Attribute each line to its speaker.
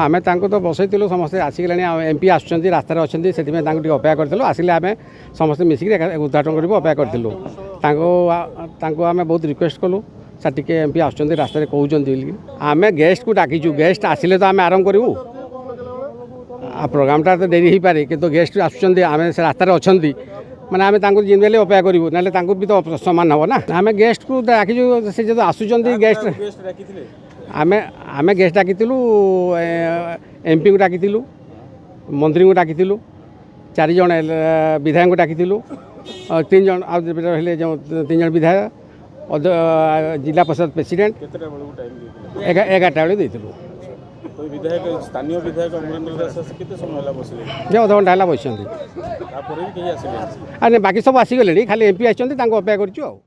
Speaker 1: आम तो बसईलु समस्ते आसिगले एमपी आसुँच रास्तार अच्छा से अपेक्षा करूँ आसिले आम समस्त मिसिक उद्घाटन कर अपेक्षा करूँ आम बहुत रिक्वेस्ट कलु सर टी एमपी आसुँच रास्त कहते आम गेस्ट को डाकीचु गेस्ट आसिले तो आम आरंभ करूँ प्रोग्रामटा तो डेरी हो पारे कि गेस्ट आसुँच आम से रास्तार अच्छा मैंने आम जिम्मेली अपेक्षा करूँ ना भी तो सम्मान हम ना आम गेस्ट को डाकीचु से जो आसुँच गेस्ट आम गेस्ट डाकिलु एमपी को डाकिलु मंत्री को डाकिलु 4 जन विधायक को डाकिलु 3 जन रहिले जो 3 जन विधायक जिला परिषद प्रेसिडेंट 11टा बेले देइलु
Speaker 2: स्थानीय विधायक
Speaker 1: जो अध घंटा है बस बाकी सब आसीगले खाली एमपी आसपा करूँ।